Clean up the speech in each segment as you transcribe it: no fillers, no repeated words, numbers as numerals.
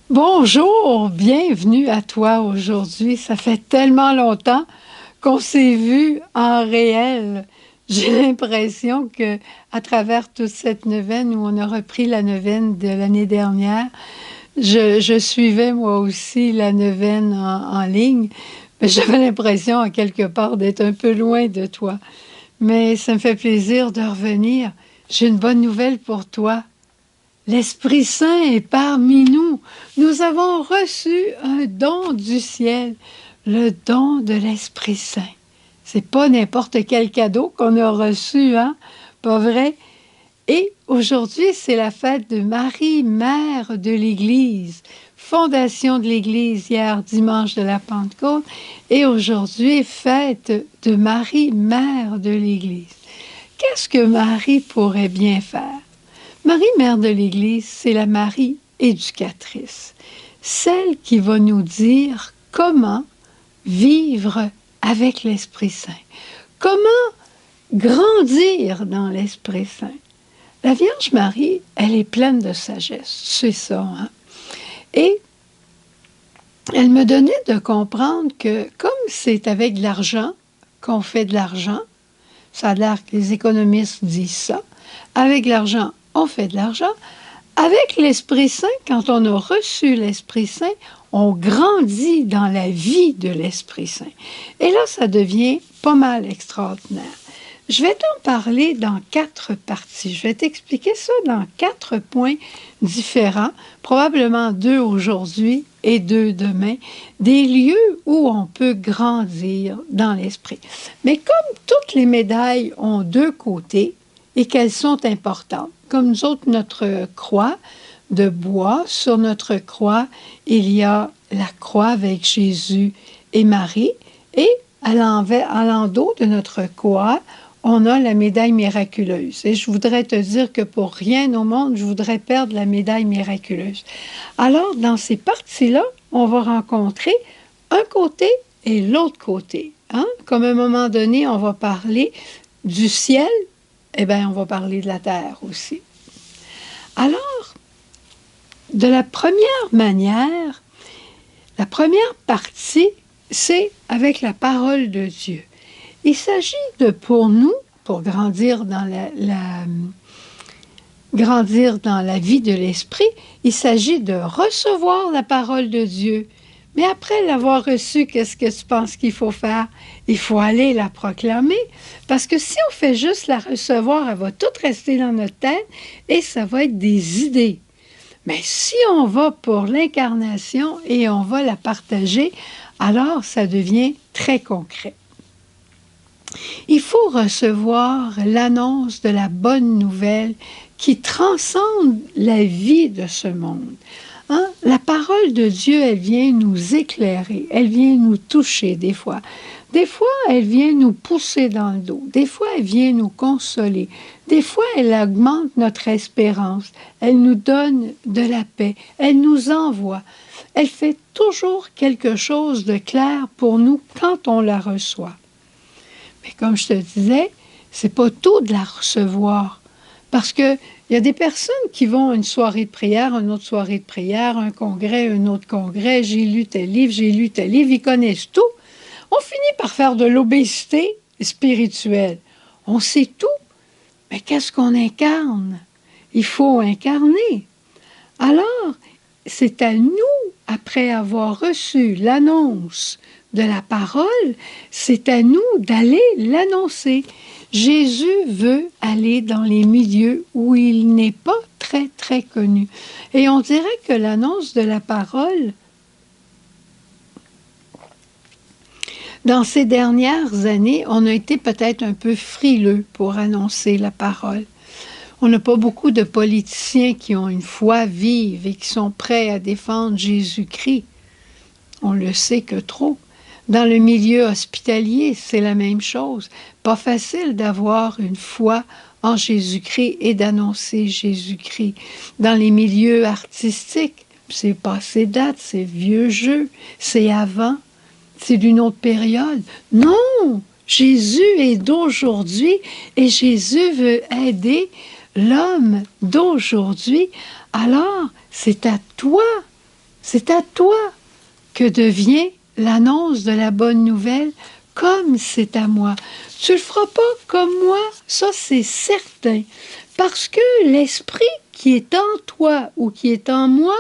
Bonjour, bienvenue à toi aujourd'hui. Ça fait tellement longtemps qu'on s'est vu en réel. J'ai l'impression que à travers toute cette neuvaine où on a repris la neuvaine de l'année dernière, je suivais moi aussi la neuvaine en ligne, mais j'avais l'impression à quelque part d'être un peu loin de toi. Mais ça me fait plaisir de revenir. J'ai une bonne nouvelle pour toi. L'Esprit Saint est parmi nous. Nous avons reçu un don du ciel, le don de l'Esprit Saint. C'est pas n'importe quel cadeau qu'on a reçu, hein? Pas vrai? Et aujourd'hui, c'est la fête de Marie, mère de l'Église. Fondation de l'Église hier, dimanche de la Pentecôte. Et aujourd'hui, fête de Marie, mère de l'Église. Qu'est-ce que Marie pourrait bien faire? Marie, mère de l'Église, c'est la Marie éducatrice, celle qui va nous dire comment vivre avec l'Esprit Saint, comment grandir dans l'Esprit Saint. La Vierge Marie, elle est pleine de sagesse, c'est ça, hein? Et elle me donnait de comprendre que comme c'est avec de l'argent qu'on fait de l'argent, ça a l'air que les économistes disent ça, avec l'argent, on fait de l'argent. Avec l'Esprit Saint, quand on a reçu l'Esprit Saint, on grandit dans la vie de l'Esprit Saint. Et là, ça devient pas mal extraordinaire. Je vais t'en parler dans 4 parties. Je vais t'expliquer ça dans 4 points différents, probablement 2 aujourd'hui et 2 demain, des lieux où on peut grandir dans l'esprit. Mais comme toutes les médailles ont 2 côtés et qu'elles sont importantes, comme nous autres, notre croix de bois, sur notre croix, il y a la croix avec Jésus et Marie, et à l'endos de notre croix, on a la médaille miraculeuse. Et je voudrais te dire que pour rien au monde, je voudrais perdre la médaille miraculeuse. Alors, dans ces parties-là, on va rencontrer un côté et l'autre côté. Hein? Comme à un moment donné, on va parler du ciel, eh bien, on va parler de la terre aussi. Alors, de la première manière, la première partie, c'est avec la parole de Dieu. Il s'agit de, pour nous, pour grandir dans grandir dans la vie de l'esprit, il s'agit de recevoir la parole de Dieu. Mais après l'avoir reçue, qu'est-ce que tu penses qu'il faut faire? Il faut aller la proclamer. Parce que si on fait juste la recevoir, elle va toute rester dans notre tête et ça va être des idées. Mais si on va pour l'incarnation et on va la partager, alors ça devient très concret. Il faut recevoir l'annonce de la bonne nouvelle qui transcende la vie de ce monde. Hein? La parole de Dieu, elle vient nous éclairer, elle vient nous toucher des fois. Des fois, elle vient nous pousser dans le dos. Des fois, elle vient nous consoler. Des fois, elle augmente notre espérance. Elle nous donne de la paix. Elle nous envoie. Elle fait toujours quelque chose de clair pour nous quand on la reçoit. Mais comme je te disais, c'est pas tout de la recevoir. Parce que il y a des personnes qui vont à une soirée de prière, une autre soirée de prière, un congrès, un autre congrès, j'ai lu tel livre, ils connaissent tout. On finit par faire de l'obésité spirituelle. On sait tout, mais qu'est-ce qu'on incarne? Il faut incarner. Alors, c'est à nous, après avoir reçu l'annonce de la parole, c'est à nous d'aller l'annoncer. Jésus veut aller dans les milieux où il n'est pas très, très connu. Et on dirait que l'annonce de la parole, dans ces dernières années, on a été peut-être un peu frileux pour annoncer la parole. On n'a pas beaucoup de politiciens qui ont une foi vive et qui sont prêts à défendre Jésus-Christ. On le sait que trop. Dans le milieu hospitalier, c'est la même chose. Pas facile d'avoir une foi en Jésus-Christ et d'annoncer Jésus-Christ. Dans les milieux artistiques, c'est passé date, c'est vieux jeu, c'est avant, c'est d'une autre période. Non! Jésus est d'aujourd'hui et Jésus veut aider l'homme d'aujourd'hui. Alors, c'est à toi C'est à toi que devient l'annonce de la bonne nouvelle, comme c'est à moi. Tu ne le feras pas comme moi, ça c'est certain, parce que l'Esprit qui est en toi ou qui est en moi,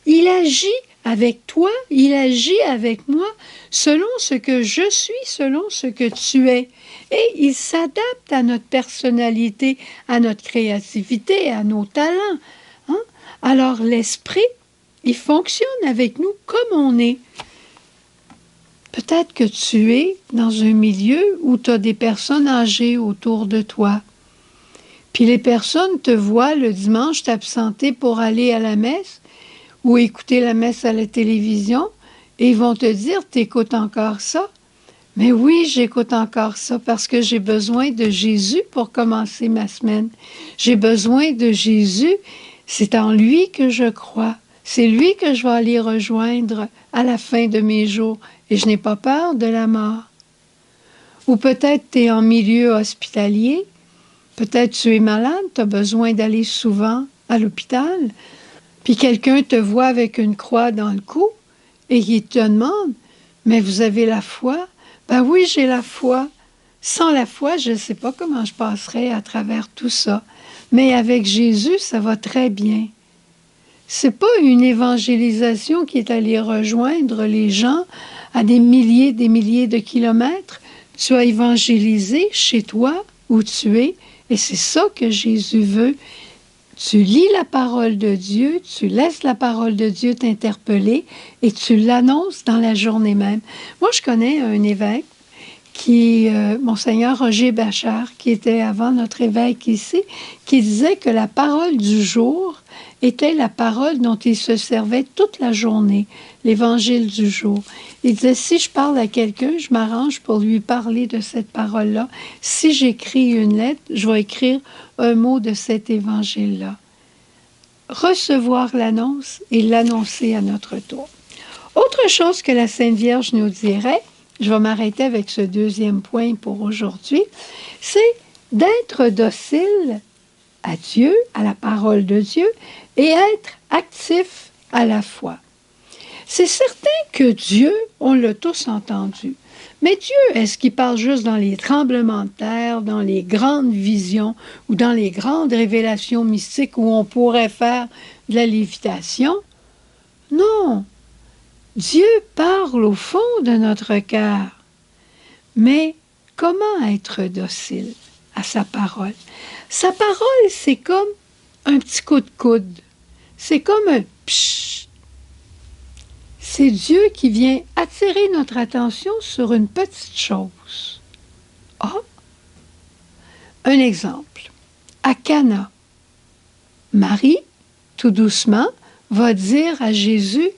il agit avec toi, il agit avec moi, selon ce que je suis, selon ce que tu es. Et il s'adapte à notre personnalité, à notre créativité, à nos talents. Hein? Alors l'Esprit, il fonctionne avec nous comme on est. Peut-être que tu es dans un milieu où tu as des personnes âgées autour de toi. Puis les personnes te voient le dimanche t'absenter pour aller à la messe ou écouter la messe à la télévision et ils vont te dire, t'écoutes encore ça? Mais oui, j'écoute encore ça parce que j'ai besoin de Jésus pour commencer ma semaine. J'ai besoin de Jésus. C'est en lui que je crois. C'est lui que je vais aller rejoindre à la fin de mes jours et je n'ai pas peur de la mort. Ou peut-être tu es en milieu hospitalier, peut-être tu es malade, tu as besoin d'aller souvent à l'hôpital, puis quelqu'un te voit avec une croix dans le cou et il te demande, mais vous avez la foi? Ben oui, j'ai la foi. Sans la foi, je ne sais pas comment je passerai à travers tout ça. Mais avec Jésus, ça va très bien. C'est pas une évangélisation qui est allée rejoindre les gens à des milliers de kilomètres. Tu as évangélisé chez toi où tu es et c'est ça que Jésus veut. Tu lis la parole de Dieu, tu laisses la parole de Dieu t'interpeller et tu l'annonces dans la journée même. Moi, je connais un évêque Monseigneur Roger Bachar, qui était avant notre évêque ici, qui disait que la parole du jour était la parole dont il se servait toute la journée, l'évangile du jour. Il disait, si je parle à quelqu'un, je m'arrange pour lui parler de cette parole-là. Si j'écris une lettre, je vais écrire un mot de cet évangile-là. Recevoir l'annonce et l'annoncer à notre tour. Autre chose que la Sainte Vierge nous dirait, je vais m'arrêter avec ce deuxième point pour aujourd'hui, c'est d'être docile à Dieu, à la parole de Dieu, et être actif à la foi. C'est certain que Dieu, on l'a tous entendu, mais Dieu, est-ce qu'il parle juste dans les tremblements de terre, dans les grandes visions ou dans les grandes révélations mystiques où on pourrait faire de la lévitation? Non! Dieu parle au fond de notre cœur. Mais comment être docile à sa parole? Sa parole, c'est comme un petit coup de coude. C'est comme un pshh. C'est Dieu qui vient attirer notre attention sur une petite chose. Ah! Un exemple. À Cana, Marie, tout doucement, va dire à Jésus,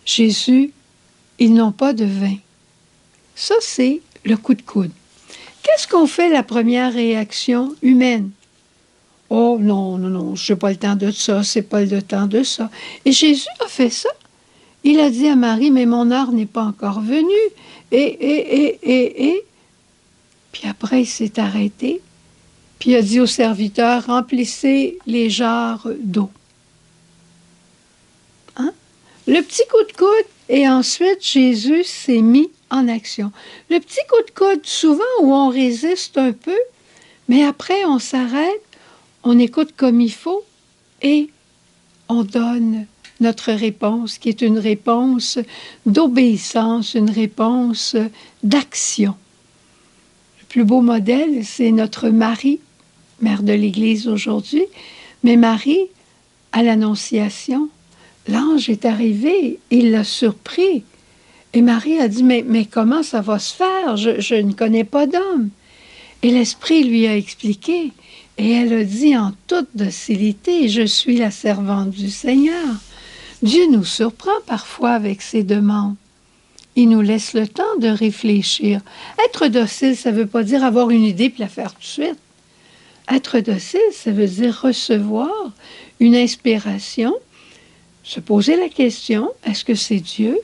Jésus, ils n'ont pas de vin. Ça, c'est le coup de coude. Qu'est-ce qu'on fait la première réaction humaine? Oh non, non, non, je n'ai pas le temps de ça, c'est pas le temps de ça. Et Jésus a fait ça. Il a dit à Marie, mais mon heure n'est pas encore venue. Et. Puis après, il s'est arrêté. Puis il a dit aux serviteurs, remplissez les jarres d'eau. Hein? Le petit coup de coude, et ensuite Jésus s'est mis en action. Le petit coup de coude, souvent où on résiste un peu, mais après on s'arrête, on écoute comme il faut et on donne notre réponse, qui est une réponse d'obéissance, une réponse d'action. Le plus beau modèle, c'est notre Marie, mère de l'Église aujourd'hui, mais Marie, à l'Annonciation, l'ange est arrivé, il l'a surpris. Et Marie a dit, mais comment ça va se faire? Je ne connais pas d'homme. Et l'Esprit lui a expliqué. Et elle a dit en toute docilité, je suis la servante du Seigneur. Dieu nous surprend parfois avec ses demandes. Il nous laisse le temps de réfléchir. Être docile, ça ne veut pas dire avoir une idée puis la faire tout de suite. Être docile, ça veut dire recevoir une inspiration, se poser la question, est-ce que c'est Dieu?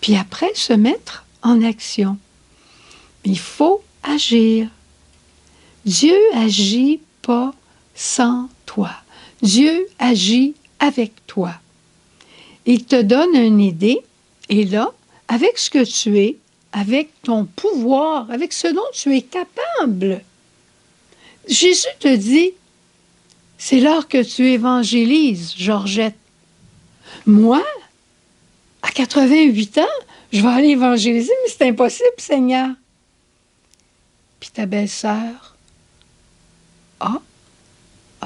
Puis après, se mettre en action. Il faut agir. Dieu agit pas sans toi. Dieu agit avec toi. Il te donne une idée, et là, avec ce que tu es, avec ton pouvoir, avec ce dont tu es capable, Jésus te dit, c'est l'heure que tu évangélises, Georgette. Moi, à 88 ans, je vais aller évangéliser, mais c'est impossible, Seigneur. Puis ta belle-sœur,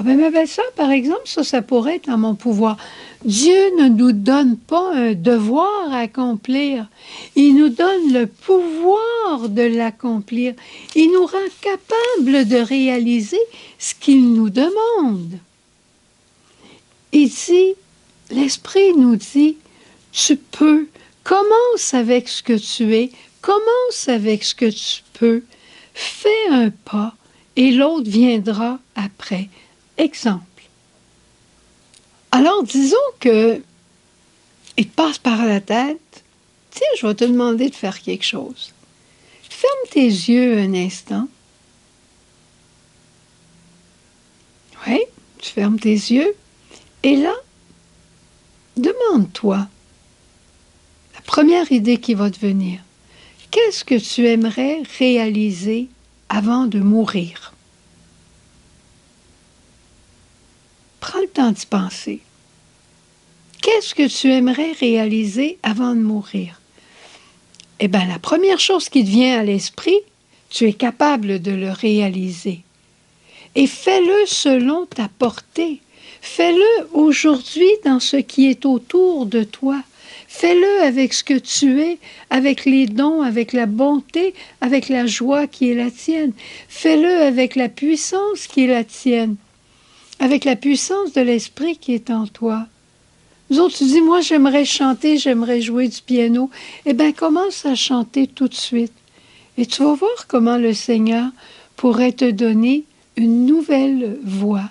ben ma belle-sœur, par exemple, ça pourrait être dans mon pouvoir. Dieu ne nous donne pas un devoir à accomplir. Il nous donne le pouvoir de l'accomplir. Il nous rend capables de réaliser ce qu'il nous demande. Ici, l'Esprit nous dit, tu peux, commence avec ce que tu es, commence avec ce que tu peux, fais un pas et l'autre viendra après. Exemple. Alors, disons que il te passe par la tête, tiens, je vais te demander de faire quelque chose. Ferme tes yeux un instant. Oui, tu fermes tes yeux. Et là, demande-toi, la première idée qui va te venir, qu'est-ce que tu aimerais réaliser avant de mourir? Prends le temps d'y penser. Qu'est-ce que tu aimerais réaliser avant de mourir? Eh bien, la première chose qui te vient à l'esprit, tu es capable de le réaliser. Et fais-le selon ta portée. Fais-le aujourd'hui dans ce qui est autour de toi. Fais-le avec ce que tu es, avec les dons, avec la bonté, avec la joie qui est la tienne. Fais-le avec la puissance qui est la tienne, avec la puissance de l'esprit qui est en toi. Nous autres, tu dis, moi j'aimerais chanter, j'aimerais jouer du piano. Eh bien, commence à chanter tout de suite. Et tu vas voir comment le Seigneur pourrait te donner une nouvelle voix.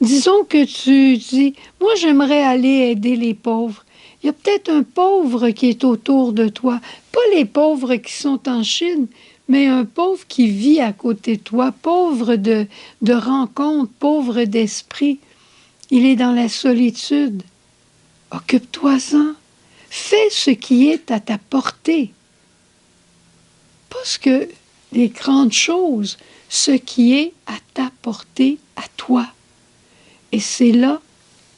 Disons que tu dis, moi j'aimerais aller aider les pauvres. Il y a peut-être un pauvre qui est autour de toi. Pas les pauvres qui sont en Chine, mais un pauvre qui vit à côté de toi, pauvre de rencontre, pauvre d'esprit. Il est dans la solitude. Occupe-toi-en. Fais ce qui est à ta portée. Parce que les grandes choses, ce qui est à ta portée, à toi. Et c'est là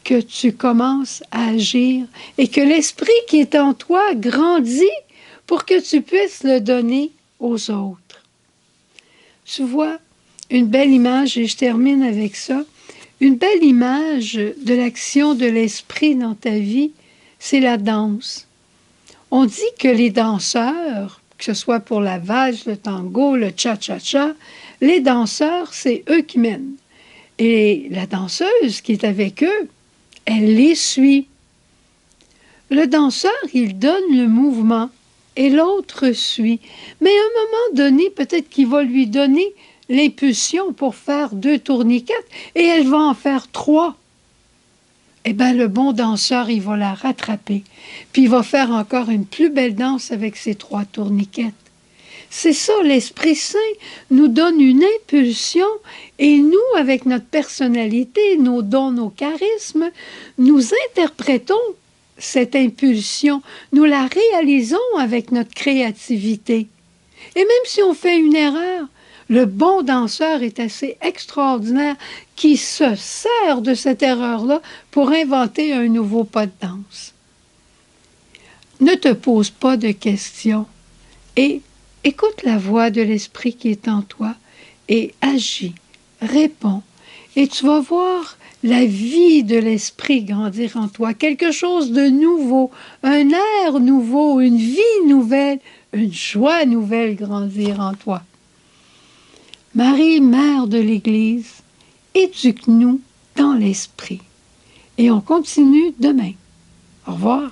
que tu commences à agir et que l'esprit qui est en toi grandit pour que tu puisses le donner aux autres. Tu vois, une belle image, et je termine avec ça, une belle image de l'action de l'esprit dans ta vie, c'est la danse. On dit que les danseurs, que ce soit pour la valse, le tango, le cha-cha-cha, les danseurs, c'est eux qui mènent. Et la danseuse qui est avec eux, elle les suit. Le danseur, il donne le mouvement et l'autre suit. Mais à un moment donné, peut-être qu'il va lui donner l'impulsion pour faire 2 tourniquettes et elle va en faire 3. Eh bien, le bon danseur, il va la rattraper. Puis il va faire encore une plus belle danse avec ses 3 tourniquettes. C'est ça, l'Esprit Saint nous donne une impulsion et nous, avec notre personnalité, nos dons, nos charismes, nous interprétons cette impulsion, nous la réalisons avec notre créativité. Et même si on fait une erreur, le bon danseur est assez extraordinaire qui se sert de cette erreur-là pour inventer un nouveau pas de danse. Ne te pose pas de questions et écoute la voix de l'Esprit qui est en toi et agis, réponds. Et tu vas voir la vie de l'Esprit grandir en toi, quelque chose de nouveau, un air nouveau, une vie nouvelle, une joie nouvelle grandir en toi. Marie, Mère de l'Église, éduque-nous dans l'Esprit. Et on continue demain. Au revoir.